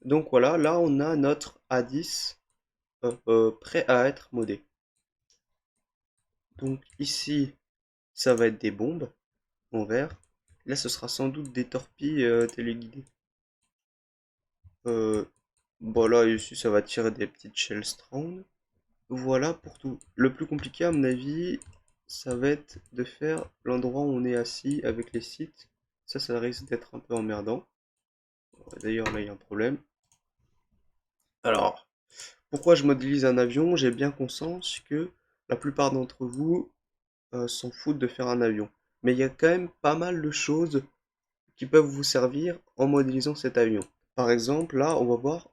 Donc voilà, là on a notre A10 prêt à être modé. Donc ici, ça va être des bombes en vert. Là, ce sera sans doute des torpilles téléguidées. Euh, bon là, ici, ça va tirer des petites shells strong. Voilà pour tout. Le plus compliqué, à mon avis, ça va être de faire l'endroit où on est assis avec les sites. Ça risque d'être un peu emmerdant. D'ailleurs, là, il y a un problème. Alors, pourquoi je modélise un avion? J'ai bien conscience que la plupart d'entre vous s'en foutent de faire un avion. Mais il y a quand même pas mal de choses qui peuvent vous servir en modélisant cet avion. Par exemple, là, on va voir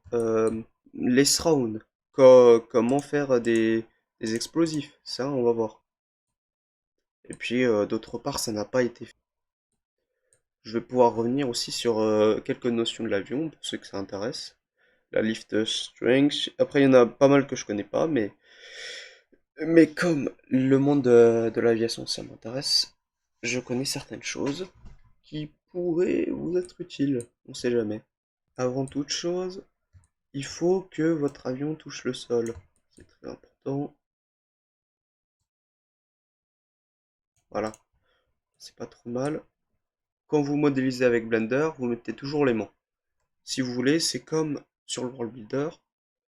les rounds, comment faire des explosifs. Ça, on va voir. Et puis, d'autre part, ça n'a pas été fait. Je vais pouvoir revenir aussi sur quelques notions de l'avion, pour ceux que ça intéresse. La lift strength. Après, il y en a pas mal que je connais pas, mais comme le monde de l'aviation, ça m'intéresse, je connais certaines choses qui pourraient vous être utiles. On sait jamais. Avant toute chose, il faut que votre avion touche le sol. C'est très important. Voilà, c'est pas trop mal. Quand vous modélisez avec Blender, vous mettez toujours l'aimant. Si vous voulez, c'est comme sur le World Builder,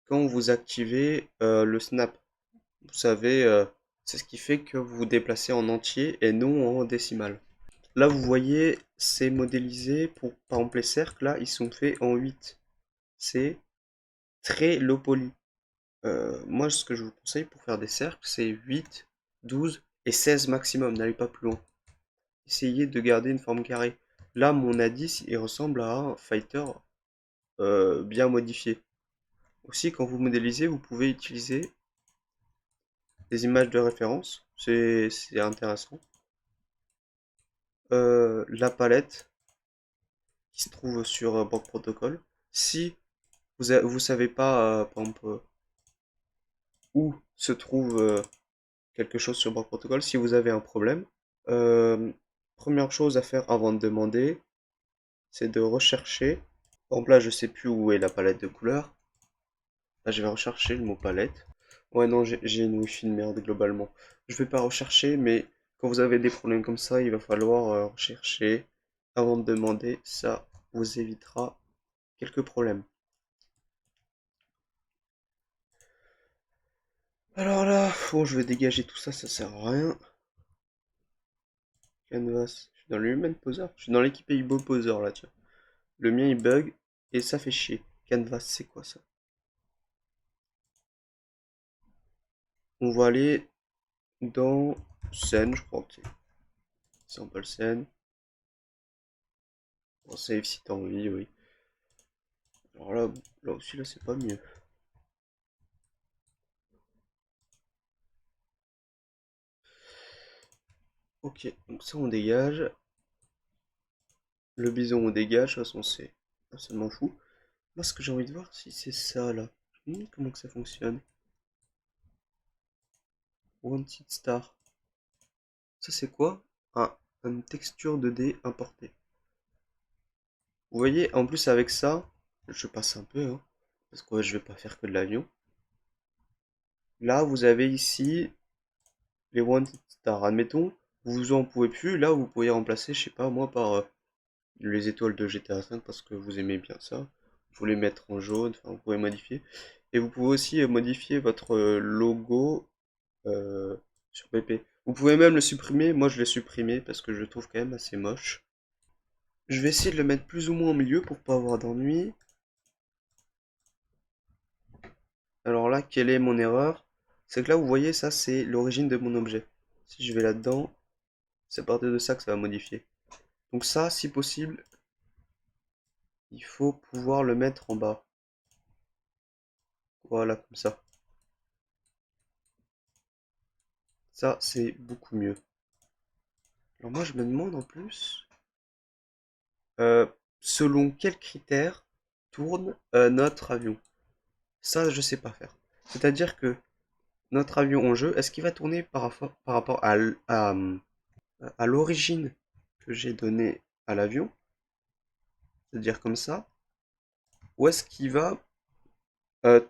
quand vous activez le snap. Vous savez, c'est ce qui fait que vous vous déplacez en entier et non en décimal. Là, vous voyez, c'est modélisé pour, par exemple, les cercles, là, ils sont faits en 8. C'est très low poly. Moi, ce que je vous conseille pour faire des cercles, c'est 8, 12 et 16 maximum. N'allez pas plus loin. Essayez de garder une forme carrée. Là, mon A10, il ressemble à un fighter bien modifié. Aussi, quand vous modélisez, vous pouvez utiliser des images de référence. C'est intéressant. La palette qui se trouve sur Borg Protocol. Si vous savez pas, par exemple, où se trouve quelque chose sur Borg Protocol, si vous avez un problème, euh, première chose à faire avant de demander, c'est de rechercher. Par exemple, là, je sais plus où est la palette de couleurs. Là, je vais rechercher le mot palette. Ouais, non, j'ai une wifi de merde globalement. Je vais pas rechercher, mais quand vous avez des problèmes comme ça, il va falloir rechercher avant de demander. Ça vous évitera quelques problèmes. Alors là, bon, je vais dégager tout ça, ça sert à rien. Canvas, je suis dans le Human Poser. Je suis dans l'équipe Ibo Poser là, tiens. Le mien il bug et ça fait chier. Canvas, c'est quoi ça? On va aller dans scène, je crois que c'est sample scène. Bon, save si t'as envie, oui. Alors là, là aussi, là, c'est pas mieux. Ok, donc ça, on dégage. Le bison, on dégage. De toute façon, c'est absolument fou. Moi, ce que j'ai envie de voir, si c'est ça, là. Comment que ça fonctionne. Wanted Star. Ça, c'est quoi? Ah, une texture 2D importée. Vous voyez, en plus, avec ça, je passe un peu, hein, parce que ouais, je vais pas faire que de l'avion. Là, vous avez ici les Wanted Star. Admettons, vous en pouvez plus. Là, vous pouvez remplacer, je sais pas, moi, par les étoiles de GTA V parce que vous aimez bien ça. Vous les mettre en jaune, enfin, vous pouvez modifier. Et vous pouvez aussi modifier votre logo euh, sur PP. Vous pouvez même le supprimer. Moi, je l'ai supprimé parce que je le trouve quand même assez moche. Je vais essayer de le mettre plus ou moins au milieu pour pas avoir d'ennui. Alors là, quelle est mon erreur? C'est que là, vous voyez, ça, c'est l'origine de mon objet. Si je vais là-dedans, c'est à partir de ça que ça va modifier. Donc ça, si possible, il faut pouvoir le mettre en bas. Voilà, comme ça. Ça, c'est beaucoup mieux. Alors moi, je me demande en plus, euh, selon quels critères tourne notre avion. Ça, je sais pas faire. C'est-à-dire que notre avion en jeu, est-ce qu'il va tourner par rapport à l'origine que j'ai donnée à l'avion? C'est-à-dire comme ça. ou est-ce qu'il va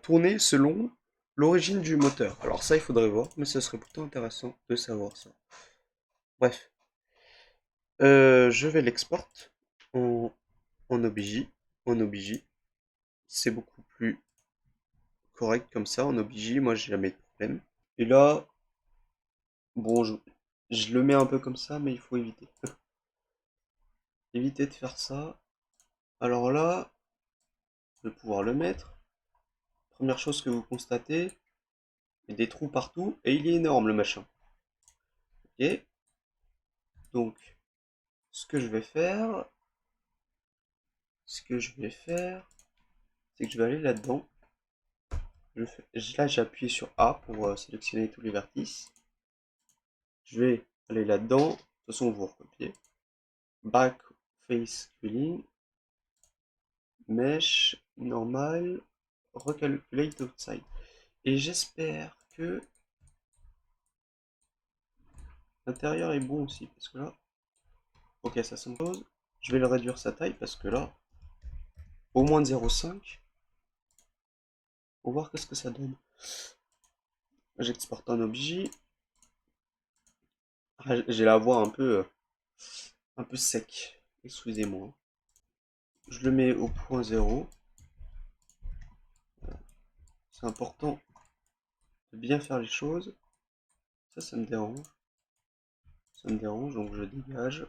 tourner selon l'origine du moteur? Alors ça, il faudrait voir, mais ce serait plutôt intéressant de savoir ça. Bref, je vais l'export en, en OBJ. En OBJ, c'est beaucoup plus correct comme ça. En OBJ, moi, j'ai jamais de problème. Et là, bon, je le mets un peu comme ça, mais il faut éviter. Éviter de faire ça. Alors là, je vais pouvoir le mettre. Première chose que vous constatez, il y a des trous partout et il est énorme le machin. Ok, donc ce que je vais faire, c'est que je vais aller là-dedans. Là, j'ai appuyé sur A pour sélectionner tous les vertices. Je vais aller là-dedans. De toute façon, vous recopiez. Back face filling, mesh, normal, recalculate outside. Et j'espère que l'intérieur est bon aussi, parce que là, ok, ça s'impose. Je vais le réduire sa taille, parce que là, au moins de 0,5, pour voir qu'est-ce que ça donne. J'exporte un objet. Ah, j'ai la voix un peu sec. Excusez-moi. Je le mets au point 0. C'est important de bien faire les choses. Ça me dérange. Ça me dérange, donc je dégage.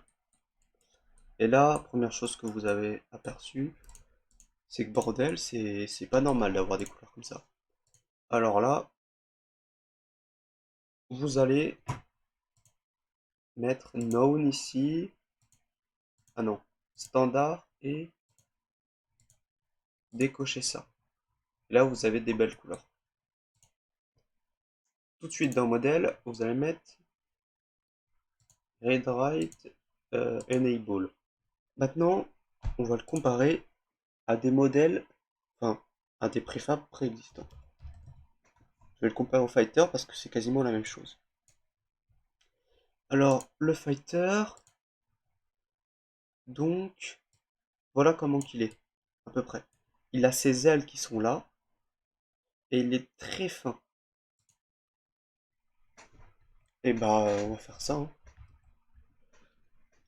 Et là, première chose que vous avez aperçue, c'est que bordel, c'est pas normal d'avoir des couleurs comme ça. Alors là, vous allez mettre known ici. Ah non, standard et décocher ça. Et là, vous avez des belles couleurs. Tout de suite dans modèle, vous allez mettre read write enable. Maintenant, on va le comparer à des modèles, enfin, à des préfabs préexistants. Je vais le comparer au fighter parce que c'est quasiment la même chose. Alors, le fighter, donc, voilà comment qu'il est, à peu près. Il a ses ailes qui sont là, et il est très fin. Et bah, on va faire ça, hein.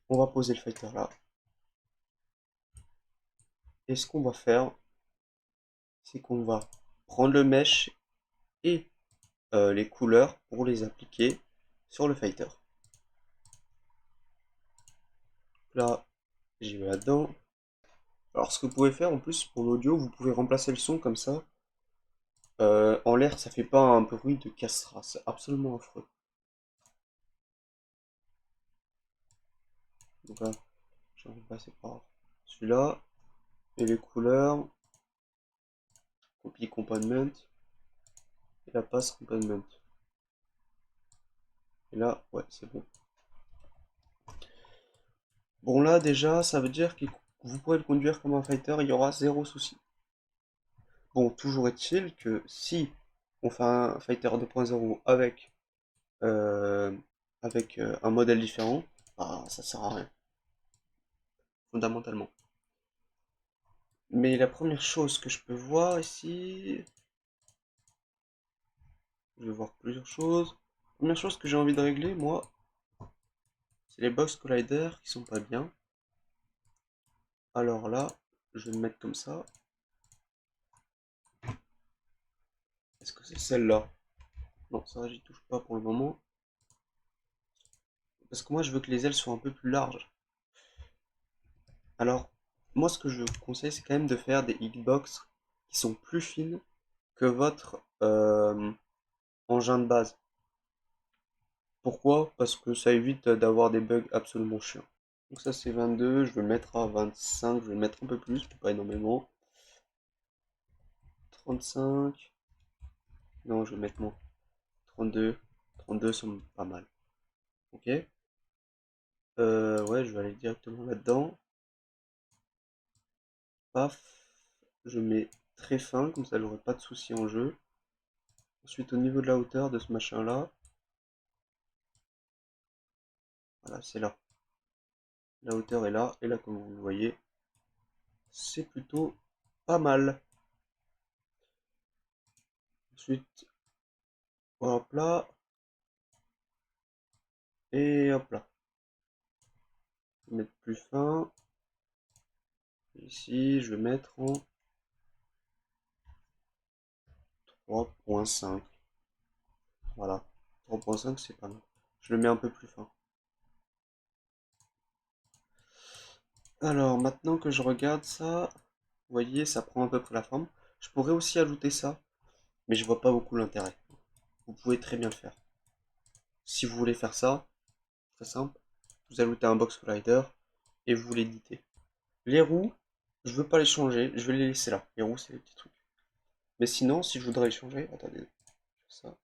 On va poser le fighter là. Et ce qu'on va faire, c'est qu'on va prendre le mesh et les couleurs pour les appliquer sur le fighter. Là, j'y vais là-dedans. Alors, ce que vous pouvez faire en plus pour l'audio, vous pouvez remplacer le son comme ça. En l'air, ça fait pas un bruit de cassera, c'est absolument affreux. Donc là, je vais passer par celui-là. Et les couleurs, copie component, et la passe component. Et là, ouais, c'est bon. Bon, là, déjà, ça veut dire que vous pourrez le conduire comme un fighter, il y aura zéro souci. Bon, toujours est-il que si on fait un fighter 2.0 euh, avec un modèle différent, bah, ça sert à rien, fondamentalement. Mais la première chose que je peux voir ici, je vais voir plusieurs choses. Première chose que j'ai envie de régler, moi, c'est les box colliders qui sont pas bien. Alors là, je vais me mettre comme ça. Est-ce que c'est celle-là? Non, ça j'y touche pas pour le moment. Parce que moi je veux que les ailes soient un peu plus larges. Alors, moi ce que je vous conseille, c'est quand même de faire des hitbox qui sont plus fines que votre engin de base. Pourquoi? Parce que ça évite d'avoir des bugs absolument chiants. Donc ça c'est 22, je vais le mettre à 25, je vais le mettre un peu plus, mais pas énormément. 35, non je vais mettre moins. 32, 32 sont pas mal. Ok? Ouais, je vais aller directement là-dedans. Paf, je mets très fin, comme ça j'aurai pas de soucis en jeu. Ensuite, au niveau de la hauteur de ce machin-là, voilà, c'est là. La hauteur est là, et là, comme vous le voyez, c'est plutôt pas mal. Ensuite, hop là, et hop là. Je vais mettre plus fin. Ici, je vais mettre en 3.5. Voilà, 3.5 c'est pas mal. Je le mets un peu plus fin. Alors, maintenant que je regarde ça, vous voyez, ça prend à peu près la forme. Je pourrais aussi ajouter ça, mais je vois pas beaucoup l'intérêt. Vous pouvez très bien le faire. Si vous voulez faire ça, très simple, vous ajoutez un box collider et vous l'éditez. Les roues, je veux pas les changer, je vais les laisser là. Les roues, c'est les petits trucs. Mais sinon, si je voudrais les changer, attendez, ça.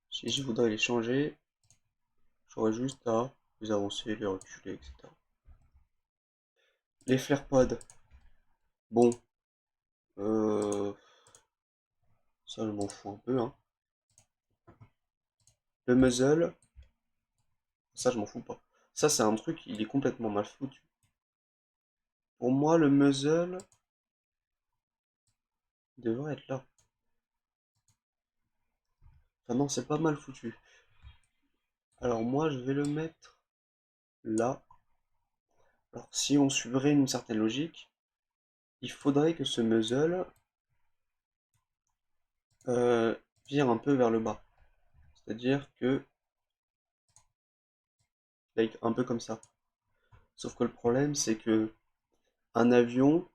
Si je voudrais les changer, j'aurais juste à les avancer, les reculer, etc. Les flare pods, bon, euh, ça je m'en fous un peu, hein. Le muzzle, ça je m'en fous pas. Ça c'est un truc, il est complètement mal foutu. Pour moi, le muzzle devrait être là. Enfin non, c'est pas mal foutu. Alors moi, je vais le mettre là. Alors si on suivrait une certaine logique, il faudrait que ce muzzle euh, vire un peu vers le bas. C'est-à-dire que, like, un peu comme ça. Sauf que le problème, c'est que un avion,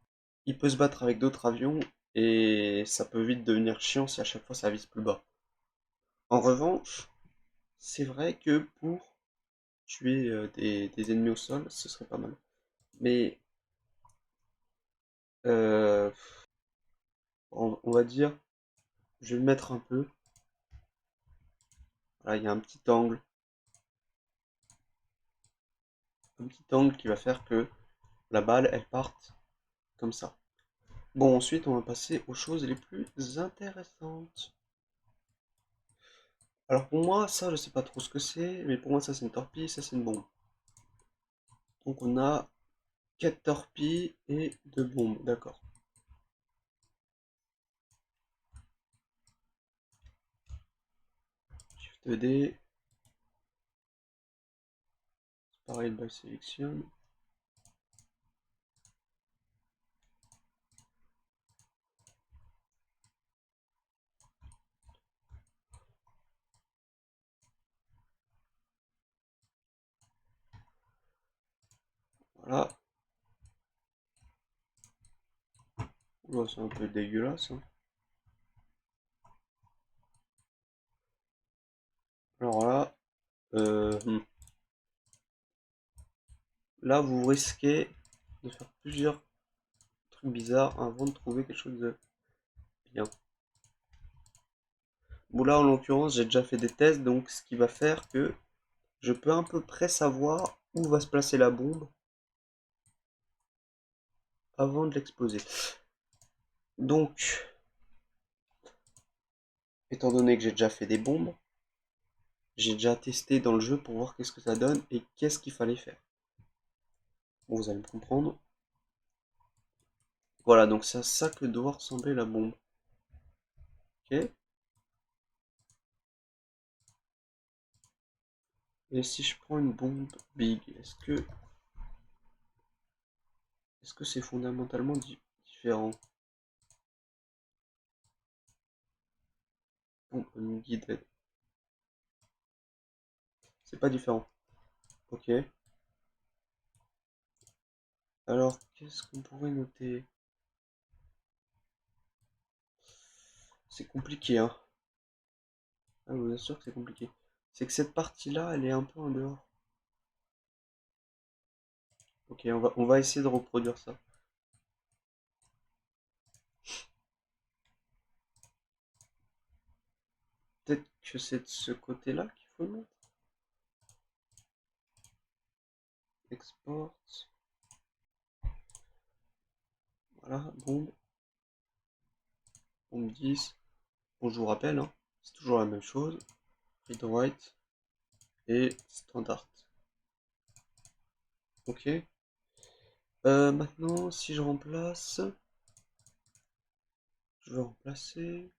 il peut se battre avec d'autres avions et ça peut vite devenir chiant si à chaque fois ça vise plus bas. En revanche, c'est vrai que pour tuer des ennemis au sol, ce serait pas mal. Mais euh, on va dire, je vais le mettre un peu. Voilà, il y a un petit angle qui va faire que la balle, elle parte comme ça. Bon, ensuite, on va passer aux choses les plus intéressantes. Alors pour moi, ça, je sais pas trop ce que c'est, mais pour moi, ça c'est une torpille, ça c'est une bombe. Donc on a 4 torpilles et 2 bombes, d'accord. Shift D, pareil, by selection. Voilà. Oula, c'est un peu dégueulasse, hein. Alors là, là, vous risquez de faire plusieurs trucs bizarres avant de trouver quelque chose de bien. Bon là, en l'occurrence, j'ai déjà fait des tests, donc ce qui va faire que je peux à peu près savoir où va se placer la bombe avant de l'exploser. Donc, étant donné que j'ai déjà fait des bombes, j'ai déjà testé dans le jeu pour voir qu'est-ce que ça donne et qu'est-ce qu'il fallait faire. Bon, vous allez me comprendre. Voilà, donc c'est à ça que doit ressembler la bombe. Ok. Et si je prends une bombe big, est-ce que c'est fondamentalement différent? Bombe guided. C'est pas différent. Ok. Alors, qu'est-ce qu'on pourrait noter? C'est compliqué, hein. Ah, je vous assure que c'est compliqué. C'est que cette partie-là, elle est un peu en dehors. Ok, on va essayer de reproduire ça. Peut-être que c'est de ce côté-là qu'il faut le mettre. Export. Voilà, bombe. Bombe 10. Bon, je vous rappelle, hein, c'est toujours la même chose. Read write et standard. Ok. Maintenant, si je remplace Je vais remplacer.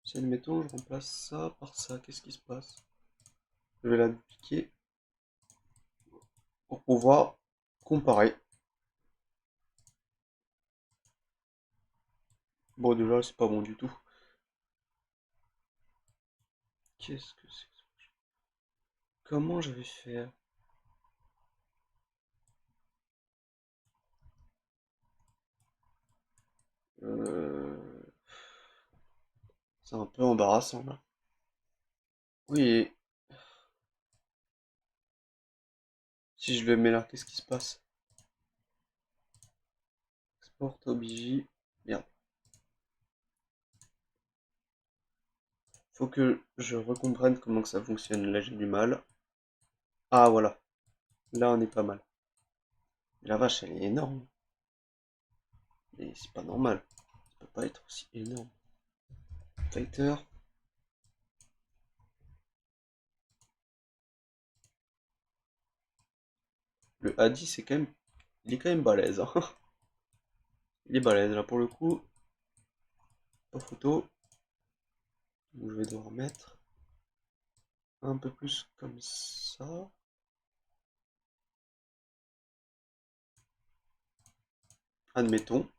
Si admettons, je remplace ça par ça, qu'est-ce qui se passe? Je vais la dupliquer pour pouvoir comparer. Bon, déjà, c'est pas bon du tout. Qu'est-ce que c'est que ça? Comment je vais faire? Euh, C'est un peu embarrassant là. Oui, si je le mets là, qu'est-ce qui se passe? Export OBJ. Merde. Faut que je recomprenne comment que ça fonctionne. Là, j'ai du mal. Ah, voilà. Là, on est pas mal. Mais la vache, elle est énorme. Mais c'est pas normal. Ça peut pas être aussi énorme. Fighter. Le A10, c'est quand même... Il est quand même balèze, hein. Il est balèze, là, pour le coup. Pas photo. Donc, je vais devoir mettre un peu plus comme ça. Admettons.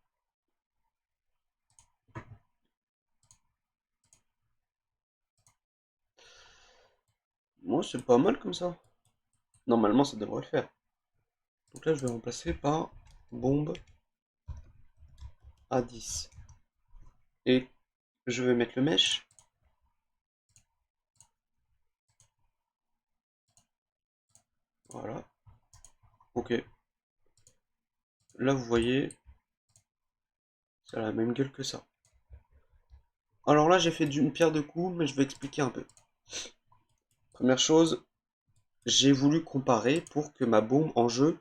Moi, c'est pas mal comme ça. Normalement, ça devrait le faire. Donc là, je vais remplacer par bombe A10. Et je vais mettre le mesh. Voilà. Ok. Là, vous voyez, ça a la même gueule que ça. Alors là, j'ai fait d'une pierre deux coups, mais je vais expliquer un peu. Première chose, j'ai voulu comparer pour que ma bombe en jeu,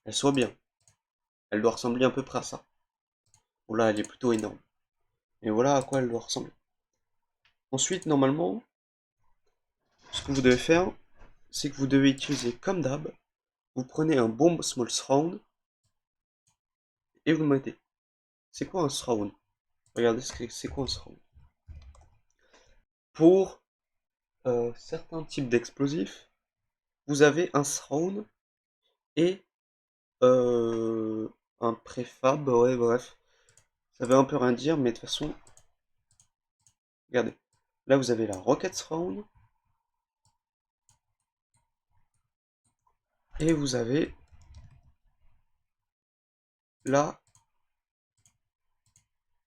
elle soit bien. Elle doit ressembler à peu près à ça. Bon là, elle est plutôt énorme. Et voilà à quoi elle doit ressembler. Ensuite, normalement, ce que vous devez faire, c'est que vous devez utiliser comme d'hab, vous prenez un bomb small round et vous le mettez. C'est quoi un surround? Regardez ce que c'est quoi un surround. Pour certains types d'explosifs, vous avez un surround et un préfab, ouais bref. Ça veut un peu rien dire, mais de toute façon, regardez. Là vous avez la rocket surround et vous avez là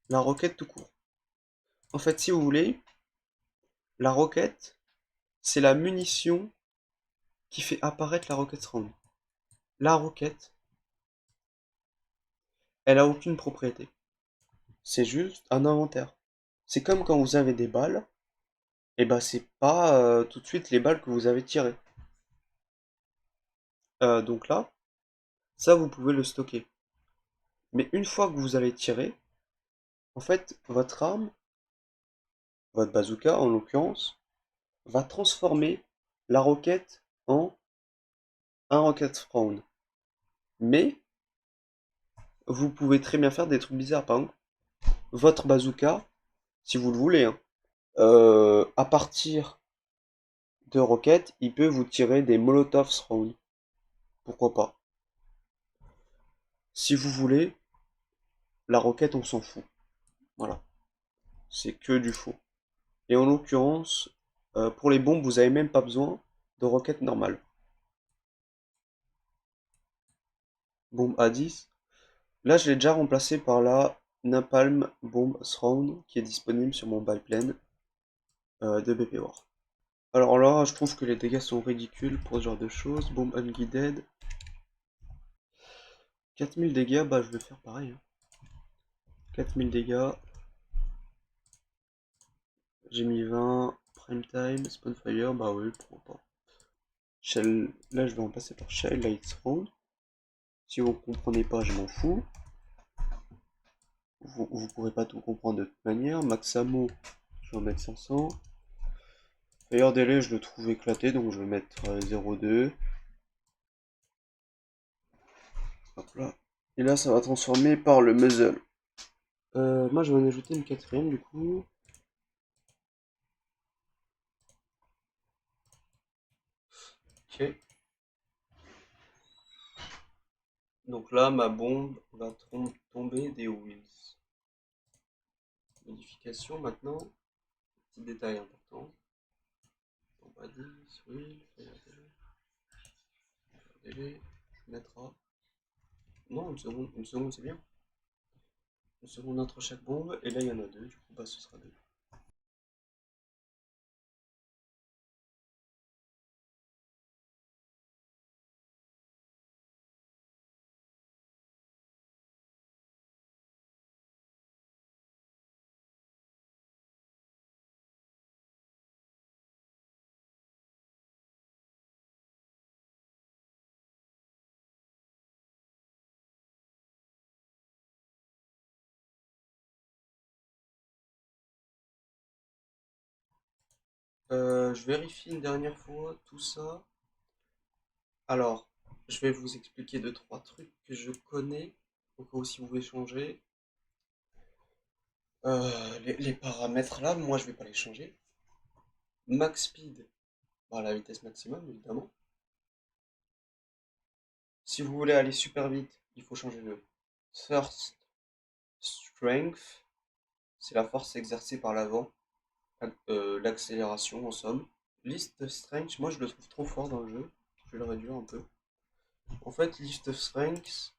la roquette tout court. En fait, si vous voulez, la roquette, c'est la munition qui fait apparaître la rocket surround. La roquette, elle a aucune propriété. C'est juste un inventaire. C'est comme quand vous avez des balles, et bah c'est pas tout de suite les balles que vous avez tirées. Donc là, ça vous pouvez le stocker. Mais une fois que vous allez tirer, en fait, votre arme, votre bazooka en l'occurrence, va transformer la roquette en un rocket round. Mais vous pouvez très bien faire des trucs bizarres. Par exemple, votre bazooka, si vous le voulez, hein, à partir de roquettes, il peut vous tirer des Molotov round. Pourquoi pas? Si vous voulez, la roquette, on s'en fout. Voilà. C'est que du faux. Et en l'occurrence, pour les bombes, vous avez même pas besoin de roquettes normales. Bombe A10. Là, je l'ai déjà remplacé par la Napalm Bomb Round qui est disponible sur mon biplane de BP War. Alors là, je trouve que les dégâts sont ridicules pour ce genre de choses. Bombe Unguided. 4000 dégâts, bah je vais faire pareil, hein. 4000 dégâts. J'ai mis 20. Prime Time, Spawnfire, bah oui, pourquoi pas. Shell, là je vais en passer par Shell Light Round. Si vous comprenez pas, je m'en fous. Vous pourrez pas tout comprendre de toute manière. Max Ammo, je vais en mettre 500. Fire Delay, je le trouve éclaté, donc je vais mettre 0,2. Hop là. Et là, ça va transformer par le muzzle. Moi, je vais en ajouter une quatrième du coup. Ok. Donc là, ma bombe va tomber des wheels. Modification maintenant. Petit détail important. Bombe à 10, wheel, délai. Je mettrai. Non, une seconde c'est bien. Une seconde entre chaque bombe, et là il y en a deux, du coup bah ce sera deux. Je vérifie une dernière fois tout ça. Alors, je vais vous expliquer deux, trois trucs que je connais, au cas où si vous voulez changer. Les paramètres là, moi je vais pas les changer. Max speed, bah, la vitesse maximum évidemment. Si vous voulez aller super vite, il faut changer le first strength, c'est la force exercée par l'avant, l'accélération en somme. List of strength, moi je le trouve trop fort dans le jeu, je vais le réduire un peu. En fait, list of strength,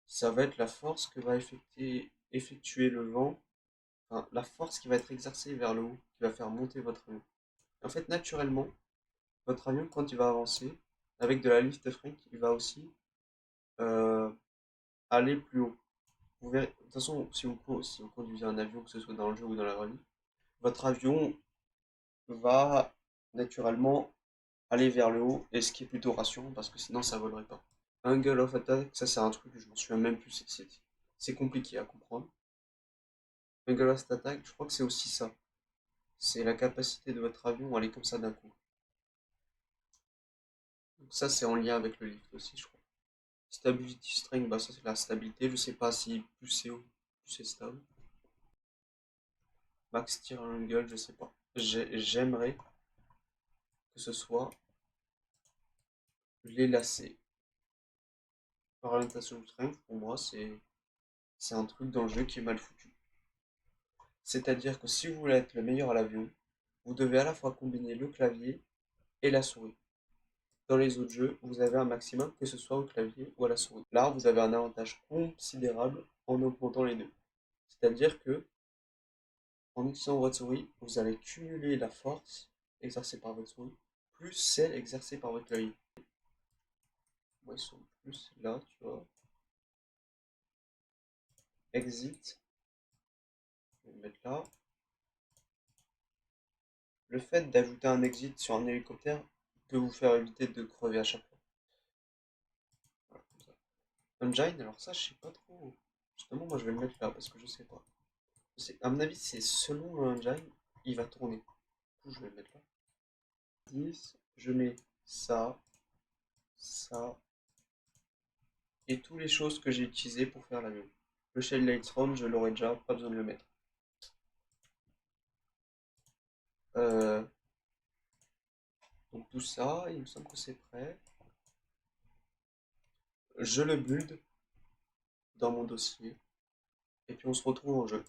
ça va être la force que va effectuer le vent, enfin la force qui va être exercée vers le haut, qui va faire monter votre avion. En fait, naturellement, votre avion, quand il va avancer, avec de la list of strength, il va aussi euh, aller plus haut. Vous verrez, de toute façon, si vous conduisez un avion, que ce soit dans le jeu ou dans la vraie vie, votre avion va naturellement aller vers le haut, et ce qui est plutôt rassurant parce que sinon ça volerait pas. Angle of attack, ça c'est un truc que je m'en souviens même plus, c'est compliqué à comprendre. Angle of attack, je crois que c'est aussi ça. C'est la capacité de votre avion à aller comme ça d'un coup. Donc ça c'est en lien avec le lift aussi, je crois. Stability strength, bah ça c'est la stabilité, je sais pas si plus c'est haut, plus c'est stable. Max steer angle, je sais pas. J'aimerais que ce soit les lacets. Orientation strength, pour moi, c'est un truc dans le jeu qui est mal foutu. C'est-à-dire que si vous voulez être le meilleur à l'avion, vous devez à la fois combiner le clavier et la souris. Dans les autres jeux, vous avez un maximum que ce soit au clavier ou à la souris. Là, vous avez un avantage considérable en augmentant les deux. C'est-à-dire que en utilisant votre souris, vous allez cumuler la force exercée par votre souris plus celle exercée par votre clavier. Moi, ils sont plus là, tu vois. Exit, je vais le mettre là. Le fait d'ajouter un exit sur un hélicoptère peut vous faire éviter de crever à chaque fois. Voilà, comme ça. Engine, alors ça, je sais pas trop. Justement, moi, je vais le mettre là parce que je sais pas. À mon avis, c'est selon le engine, il va tourner. Du coup, je vais le mettre là. 10, je mets ça, ça, et toutes les choses que j'ai utilisées pour faire l'avion. Le Shell Lights Run, je l'aurais déjà, pas besoin de le mettre. Euh, donc tout ça, il me semble que c'est prêt. Je le build dans mon dossier, et puis on se retrouve en jeu.